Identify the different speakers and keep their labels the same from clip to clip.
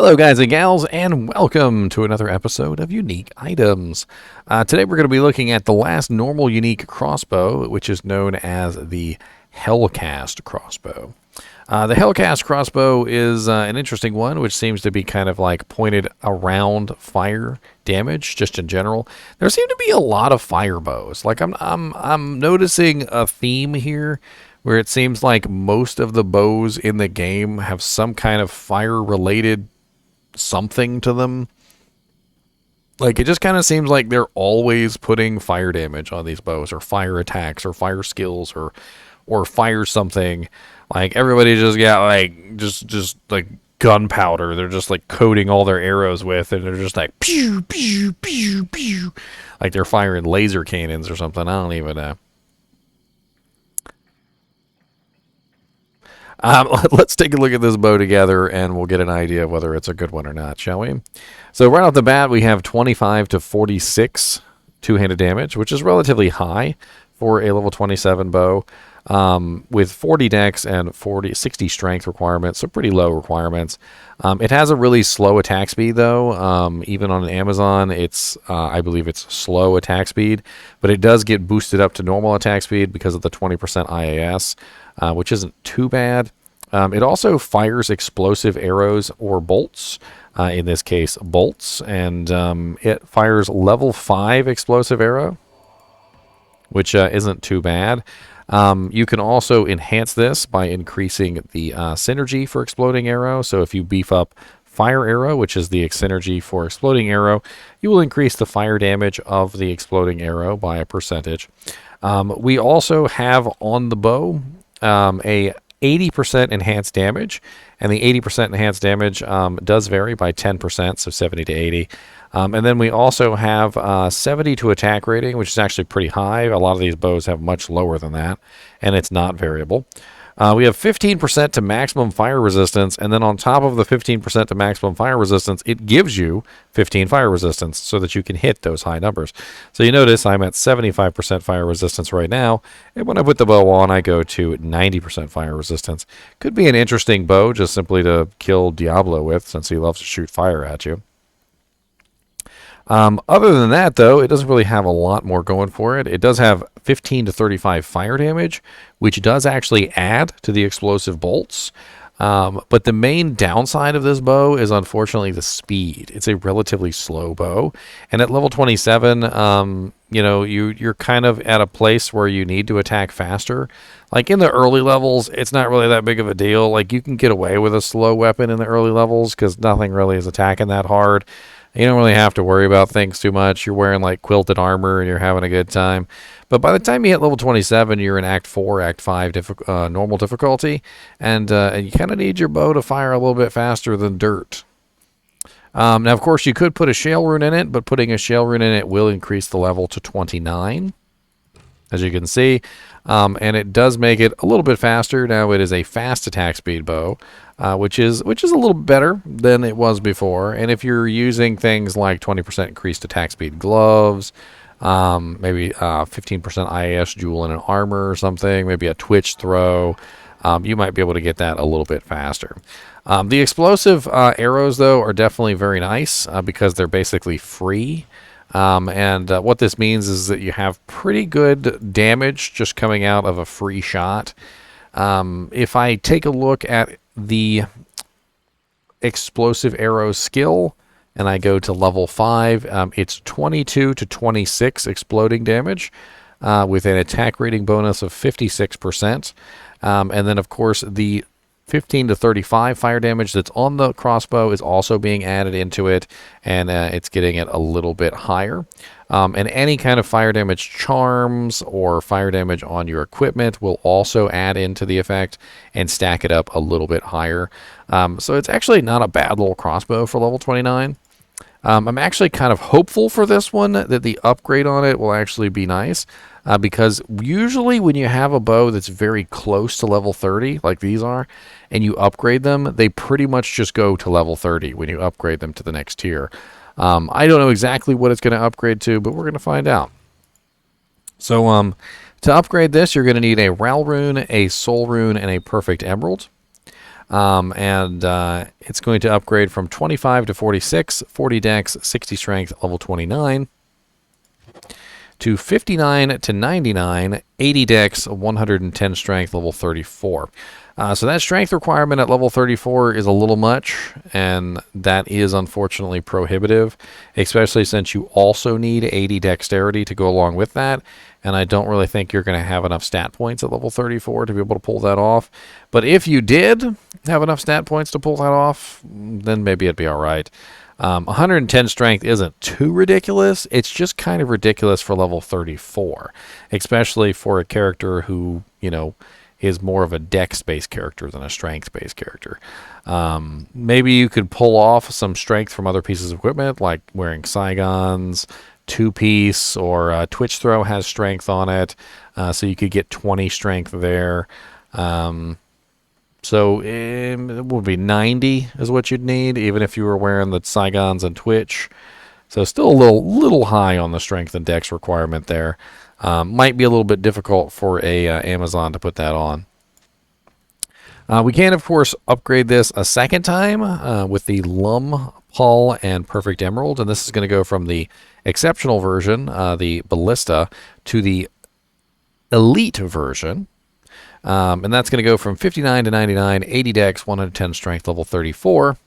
Speaker 1: Hello guys and gals, and welcome to another episode of Unique Items. Today we're going to be looking at the last normal unique crossbow, which is known as the Hellcast crossbow. The Hellcast crossbow is an interesting one, which seems to be kind of like pointed around fire damage, just in general. There seem to be a lot of fire bows. Like I'm noticing a theme here, where it seems like most of the bows in the game have some kind of fire-related something to them. Like, it just kind of seems like they're always putting fire damage on these bows, or fire attacks, or fire skills, or fire something. Like, everybody just got like just like gunpowder. They're just like coating all their arrows with, and they're just like pew pew pew pew, like they're firing laser cannons or something. I don't even know. Let's take a look at this bow together, and we'll get an idea of whether it's a good one or not, shall we? So right off the bat, we have 25 to 46 two-handed damage, which is relatively high for a level 27 bow, with 40 dex and 60 strength requirements, so pretty low requirements. It has a really slow attack speed, though. Even on Amazon, I believe it's slow attack speed, but it does get boosted up to normal attack speed because of the 20% IAS. Which isn't too bad. It also fires explosive arrows or bolts, in this case bolts, and it fires level 5 explosive arrow, which isn't too bad. You can also enhance this by increasing the synergy for exploding arrow. So if you beef up fire arrow, which is the synergy for exploding arrow, you will increase the fire damage of the exploding arrow by a percentage. We also have on the bow a 80% enhanced damage, and the 80% enhanced damage does vary by 10%, so 70 to 80. And then we also have 70 to attack rating, which is actually pretty high. A lot of these bows have much lower than that, and it's not variable. We have 15% to maximum fire resistance, and then on top of the 15% to maximum fire resistance, it gives you 15 fire resistance so that you can hit those high numbers. So you notice I'm at 75% fire resistance right now, and when I put the bow on, I go to 90% fire resistance. Could be an interesting bow just simply to kill Diablo with, since he loves to shoot fire at you. Other than that, though, it doesn't really have a lot more going for it. It does have 15 to 35 fire damage, which does actually add to the explosive bolts. But the main downside of this bow is, unfortunately, the speed. It's a relatively slow bow. And at level 27, you're kind of at a place where you need to attack faster. Like, in the early levels, it's not really that big of a deal. Like, you can get away with a slow weapon in the early levels because nothing really is attacking that hard. You don't really have to worry about things too much. You're wearing like quilted armor and you're having a good time. But by the time you hit level 27, you're in Act 4, Act 5 normal difficulty. And you kind of need your bow to fire a little bit faster than dirt. Now, of course, you could put a shale rune in it, but putting a shale rune in it will increase the level to 29, as you can see. And it does make it a little bit faster. Now, it is a fast attack speed bow. Which is a little better than it was before. And if you're using things like 20% increased attack speed gloves, maybe 15% IAS jewel in an armor or something, maybe a twitch throw, you might be able to get that a little bit faster. The explosive arrows, though, are definitely very nice because they're basically free. And what this means is that you have pretty good damage just coming out of a free shot. If I take a look at the explosive arrow skill and I go to level 5, it's 22 to 26 exploding damage with an attack rating bonus of 56%. And then, of course, the 15 to 35 fire damage that's on the crossbow is also being added into it, and it's getting it a little bit higher. And any kind of fire damage charms or fire damage on your equipment will also add into the effect and stack it up a little bit higher. So it's actually not a bad little crossbow for level 29. I'm actually kind of hopeful for this one that the upgrade on it will actually be nice, because usually when you have a bow that's very close to level 30, like these are, and you upgrade them, they pretty much just go to level 30 when you upgrade them to the next tier. I don't know exactly what it's going to upgrade to, but we're going to find out. So to upgrade this, you're going to need a Ral rune, a Soul rune, and a Perfect Emerald. It's going to upgrade from 25 to 46, 40 dex, 60 strength, level 29, to 59 to 99, 80 dex, 110 strength, level 34. So that strength requirement at level 34 is a little much, and that is unfortunately prohibitive, especially since you also need 80 dexterity to go along with that, and I don't really think you're going to have enough stat points at level 34 to be able to pull that off. But if you did have enough stat points to pull that off, then maybe it'd be all right. 110 strength isn't too ridiculous. It's just kind of ridiculous for level 34, especially for a character who, is more of a dex-based character than a strength-based character. Maybe you could pull off some strength from other pieces of equipment, like wearing Saigons, two-piece, or Twitch Throw has strength on it, so you could get 20 strength there. So it would be 90 is what you'd need, even if you were wearing the Saigons and Twitch. So still a little high on the strength and dex requirement there. Might be a little bit difficult for a Amazon to put that on. We can, of course, upgrade this a second time with the Lum, Paul, and Perfect Emerald. And this is going to go from the exceptional version, the Ballista, to the elite version. And that's going to go from 59 to 99, 80 dex, 110 strength, level 34,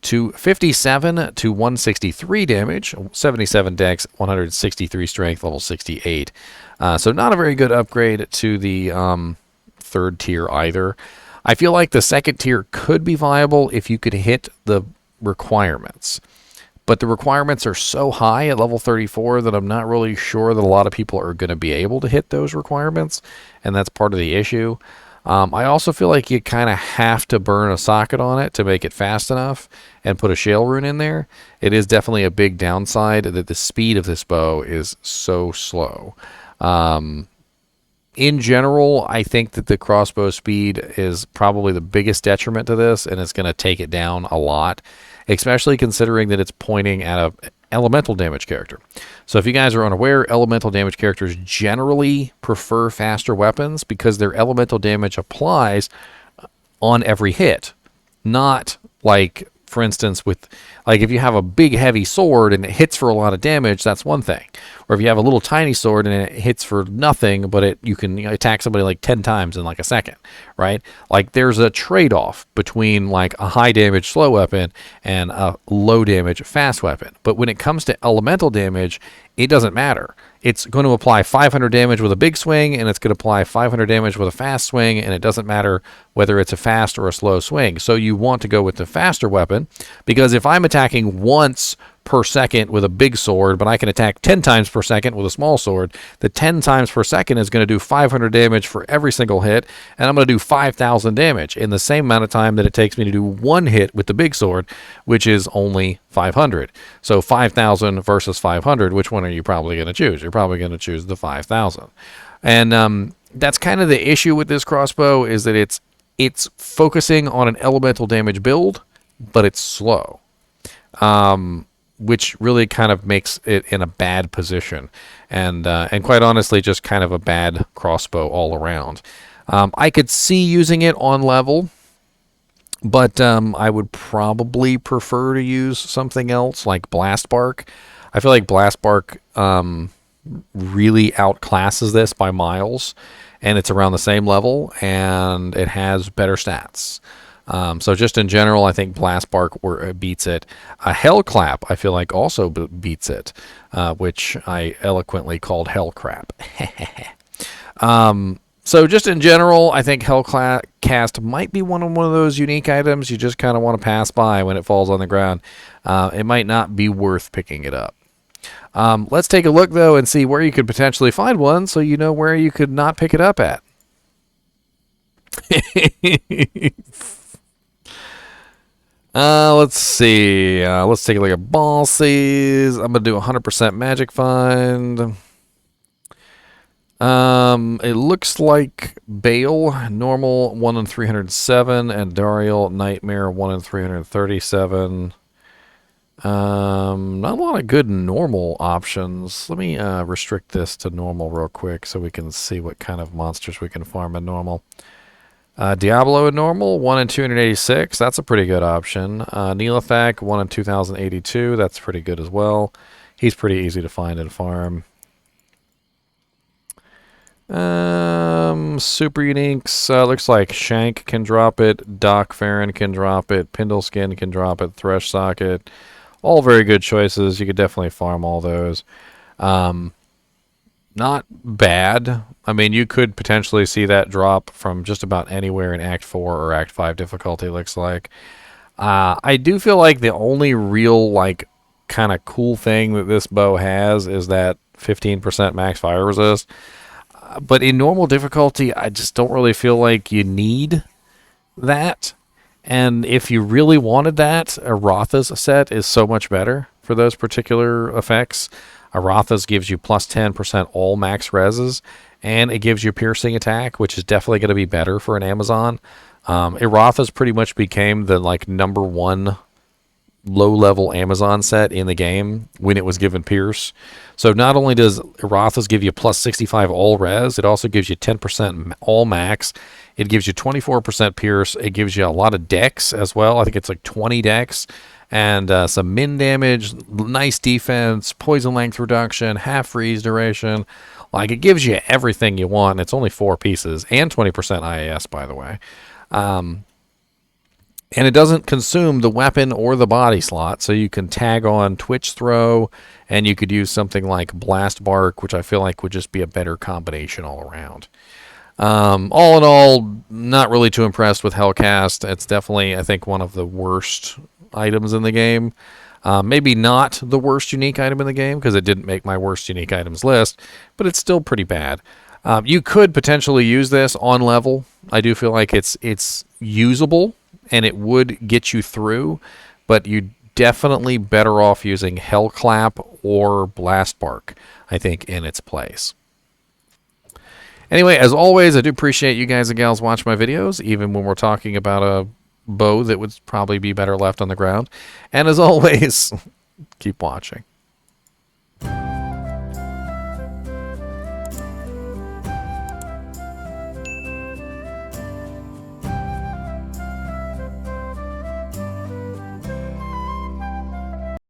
Speaker 1: to 57 to 163 damage, 77 dex, 163 strength, level 68. So not a very good upgrade to the third tier either. I feel like the second tier could be viable if you could hit the requirements. But the requirements are so high at level 34 that I'm not really sure that a lot of people are going to be able to hit those requirements, and that's part of the issue. I also feel like you kind of have to burn a socket on it to make it fast enough and put a shale rune in there. It is definitely a big downside that the speed of this bow is so slow. In general, I think that the crossbow speed is probably the biggest detriment to this, and it's going to take it down a lot, especially considering that it's pointing at a elemental damage character. So if you guys are unaware, elemental damage characters generally prefer faster weapons because their elemental damage applies on every hit. Not like, for instance, with like if you have a big heavy sword and it hits for a lot of damage, that's one thing. Or if you have a little tiny sword and it hits for nothing, but you can attack somebody like 10 times in like a second, right? Like there's a trade-off between like a high damage slow weapon and a low damage fast weapon. But when it comes to elemental damage, it doesn't matter. It's going to apply 500 damage with a big swing, and it's going to apply 500 damage with a fast swing, and it doesn't matter whether it's a fast or a slow swing. So you want to go with the faster weapon, because if I'm attacking once per second with a big sword, but I can attack 10 times per second with a small sword, the 10 times per second is going to do 500 damage for every single hit, and I'm going to do 5,000 damage in the same amount of time that it takes me to do one hit with the big sword, which is only 500. So 5,000 versus 500, which one are you probably going to choose? You're probably going to choose the 5,000. And that's kind of the issue with this crossbow, is that it's focusing on an elemental damage build, but it's slow. Which really kind of makes it in a bad position, and quite honestly, just kind of a bad crossbow all around. I could see using it on level, but I would probably prefer to use something else like Blast Bark. I feel like Blast Bark really outclasses this by miles, and it's around the same level, and it has better stats. So just in general, I think Blast Bark beats it. Hellclap, I feel like, also beats it, which I eloquently called Hellcrap. So just in general, I think Hellcast might be one of those unique items you just kind of want to pass by when it falls on the ground. It might not be worth picking it up. Let's take a look, though, and see where you could potentially find one so you know where you could not pick it up at. Let's see. Let's take a look at bosses. I'm going to do 100% magic find. It looks like Bale, normal 1 in 307, and Dariel, nightmare 1 in 337. Not a lot of good normal options. Let me restrict this to normal real quick so we can see what kind of monsters we can farm in normal. Diablo in normal, 1 in 286. That's a pretty good option. Neelathak, 1 in 2082. That's pretty good as well. He's pretty easy to find and farm. Super uniques. Looks like Shank can drop it. Doc Farron can drop it. Pindleskin can drop it. Thresh Socket. All very good choices. You could definitely farm all those. Not bad. I mean, you could potentially see that drop from just about anywhere in Act 4 or Act 5 difficulty, looks like. I do feel like the only real, like, kind of cool thing that this bow has is that 15% max fire resist. But in normal difficulty, I just don't really feel like you need that. And if you really wanted that, a Ratha's set is so much better for those particular effects. Aratha's gives you plus 10% all max reses, and it gives you piercing attack, which is definitely going to be better for an Amazon. Aratha's pretty much became the like #1 low-level Amazon set in the game when it was given Pierce. So not only does Aratha's give you plus 65 all res, it also gives you 10% all max. It gives you 24% Pierce. It gives you a lot of dex as well. I think it's like 20 dex. And some min damage, nice defense, poison length reduction, half freeze duration. Like, it gives you everything you want. It's only 4 pieces and 20% IAS, by the way. And it doesn't consume the weapon or the body slot, so you can tag on Twitch Throw, and you could use something like Blast Bark, which I feel like would just be a better combination all around. All in all, not really too impressed with Hellcast. It's definitely, I think, one of the worst items in the game. Maybe not the worst unique item in the game, because it didn't make my worst unique items list, but it's still pretty bad. You could potentially use this on level. I do feel like it's usable, and it would get you through, but you definitely better off using Hellclap or Blast Bark, I think, in its place. Anyway, as always, I do appreciate you guys and gals watch my videos, even when we're talking about a bow that would probably be better left on the ground. And as always, keep watching.